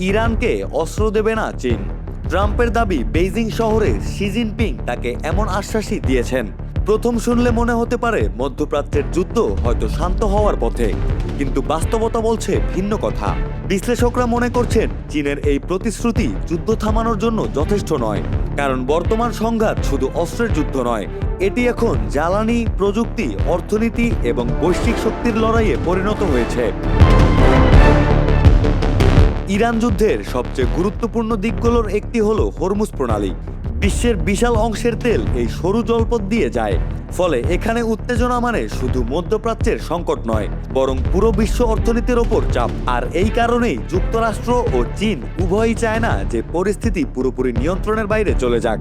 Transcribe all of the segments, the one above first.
ইরানকে অস্ত্র দেবে না চীন। ট্রাম্পের দাবি বেইজিং শহরে শি জিনপিং তাকে এমন আশ্বাসই দিয়েছেন। প্রথম শুনলে মনে হতে পারে মধ্যপ্রাচ্যের যুদ্ধ হয়তো শান্ত হওয়ার পথে, কিন্তু বাস্তবতা বলছে ভিন্ন কথা। বিশ্লেষকরা মনে করছেন চীনের এই প্রতিশ্রুতি যুদ্ধ থামানোর জন্য যথেষ্ট নয়, কারণ বর্তমান সংঘাত শুধু অস্ত্রের যুদ্ধ নয়, এটি এখন জ্বালানি, প্রযুক্তি, অর্থনীতি এবং বৈশ্বিক শক্তির লড়াইয়ে পরিণত হয়েছে। ইরান যুদ্ধের সবচেয়ে গুরুত্বপূর্ণ দিকগুলোর একটি হলো হরমুজ প্রণালী। বিশ্বের বিশাল অংশের তেল এই সরু জলপথ দিয়ে যায়, ফলে এখানে উত্তেজনা মানে শুধু মধ্যপ্রাচ্যের সংকট নয়, বরং পুরো বিশ্ব অর্থনীতির ওপর চাপ। আর এই কারণেই যুক্তরাষ্ট্র ও চীন উভয়ই চায় না যে পরিস্থিতি পুরোপুরি নিয়ন্ত্রণের বাইরে চলে যাক।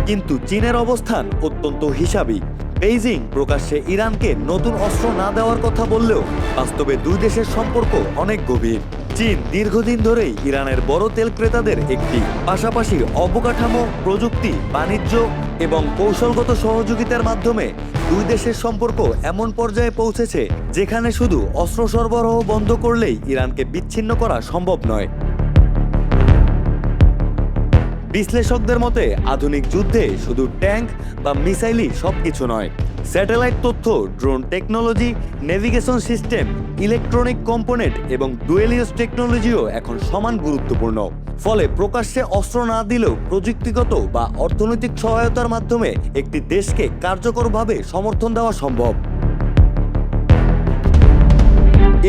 কিন্তু চীনের অবস্থান অত্যন্ত হিসাবী। বেইজিং প্রকাশ্যে ইরানকে নতুন অস্ত্র না দেওয়ার কথা বললেও বাস্তবে দুই দেশের সম্পর্ক অনেক গভীর। চীন দীর্ঘদিন ধরেই ইরানের বড় তেল ক্রেতাদের একটি, পাশাপাশি অবকাঠামো, প্রযুক্তি, বাণিজ্য এবং কৌশলগত সহযোগিতার মাধ্যমে দুই দেশের সম্পর্ক এমন পর্যায়ে পৌঁছেছে যেখানে শুধু অস্ত্র সরবরাহ বন্ধ করলেই ইরানকে বিচ্ছিন্ন করা সম্ভব নয়। বিশ্লেষকদের মতে আধুনিক যুদ্ধে শুধু ট্যাঙ্ক বা মিসাইলই সবকিছু নয়। স্যাটেলাইট তথ্য, drone technology, navigation system, electronic component এবং ডুয়েল ইউজ টেকনোলজিও এখন সমান গুরুত্বপূর্ণ। ফলে প্রকাশ্যে অস্ত্র না দিলেও প্রযুক্তিগত বা অর্থনৈতিক সহায়তার মাধ্যমে একটি দেশকে কার্যকরভাবে সমর্থন দেওয়া সম্ভব।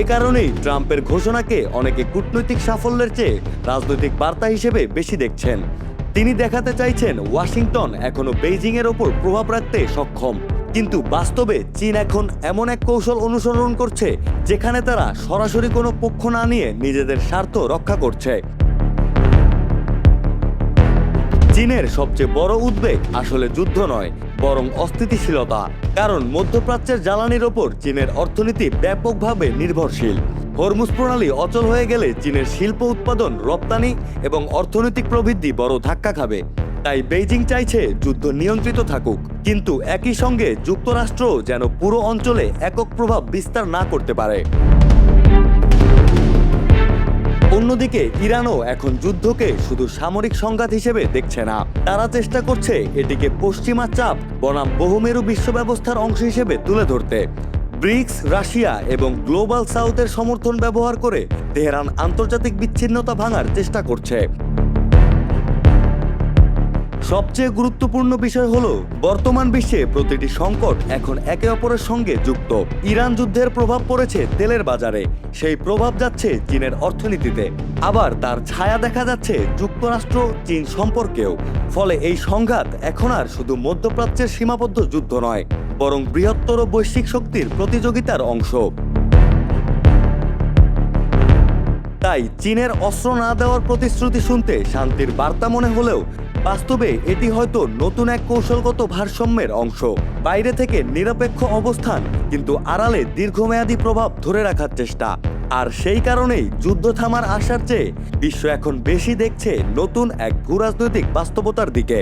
এ কারণেই ট্রাম্পের ঘোষণাকে অনেকে কূটনৈতিক সাফল্যের চেয়ে রাজনৈতিক বার্তা হিসেবে বেশি দেখছেন। তিনি দেখাতে চাইছেন ওয়াশিংটন এখনো বেইজিংয়ের ওপর প্রভাব রাখতে সক্ষম, কিন্তু বাস্তবে চীন এখন এমন এক কৌশল অনুসরণ করছে যেখানে তারা সরাসরি কোনো পক্ষ না নিয়ে নিজেদের স্বার্থ রক্ষা করছে। চীনের সবচেয়ে বড় উদ্বেগ আসলে যুদ্ধ নয়, বরং অস্থিতিশীলতা। কারণ মধ্যপ্রাচ্যের জ্বালানির ওপর চীনের অর্থনীতি ব্যাপকভাবে নির্ভরশীল। হরমুজ প্রণালী অচল হয়ে গেলে চীনের শিল্প উৎপাদন, রপ্তানি এবং অর্থনৈতিক প্রবৃদ্ধি বড় ধাক্কা খাবে। তাই বেইজিং চাইছে যুদ্ধ নিয়ন্ত্রিত থাকুক, কিন্তু একই সঙ্গে যুক্তরাষ্ট্র যেন পুরো অঞ্চলে একক প্রভাব বিস্তার না করতে পারে। অন্যদিকে ইরানও এখন যুদ্ধকে শুধু সামরিক সংঘাত হিসেবে দেখছে না। তারা চেষ্টা করছে এটিকে পশ্চিমা চাপ বনাম বহুমেরু বিশ্ব ব্যবস্থার অংশ হিসেবে তুলে ধরতে। ব্রিক্স, রাশিয়া এবং গ্লোবাল সাউথের সমর্থন ব্যবহার করে তেহরান আন্তর্জাতিক বিচ্ছিন্নতা ভাঙার চেষ্টা করছে। সবচেয়ে গুরুত্বপূর্ণ বিষয় হলো বর্তমান বিশ্বে প্রতিটি সংকট এখন একে অপরের সঙ্গে যুক্ত। ইরান যুদ্ধের প্রভাব পড়েছে তেলের বাজারে, সেই প্রভাব যাচ্ছে চীনের অর্থনীতিতে, আবার তার ছায়া দেখা যাচ্ছে যুক্তরাষ্ট্র চীন সম্পর্কেও। ফলে এই সংঘাত এখন আর শুধু মধ্যপ্রাচ্যের সীমাবদ্ধ যুদ্ধ নয়, বরং বৃহত্তর বৈশ্বিক শক্তির প্রতিযোগিতার অংশ। তাই চীনের অস্ত্র না দেওয়ার প্রতিশ্রুতি শুনতে শান্তির বার্তা মনে হলেও বাস্তবে এটি হয়তো নতুন এক কৌশলগত ভারসাম্যের অংশ। বাইরে থেকে নিরপেক্ষ অবস্থান, কিন্তু আড়ালে দীর্ঘমেয়াদী প্রভাব ধরে রাখার চেষ্টা। আর সেই কারণেই যুদ্ধ থামার আশার চেয়ে বিশ্ব এখন বেশি দেখছে নতুন এক ভূরাজনৈতিক বাস্তবতার দিকে।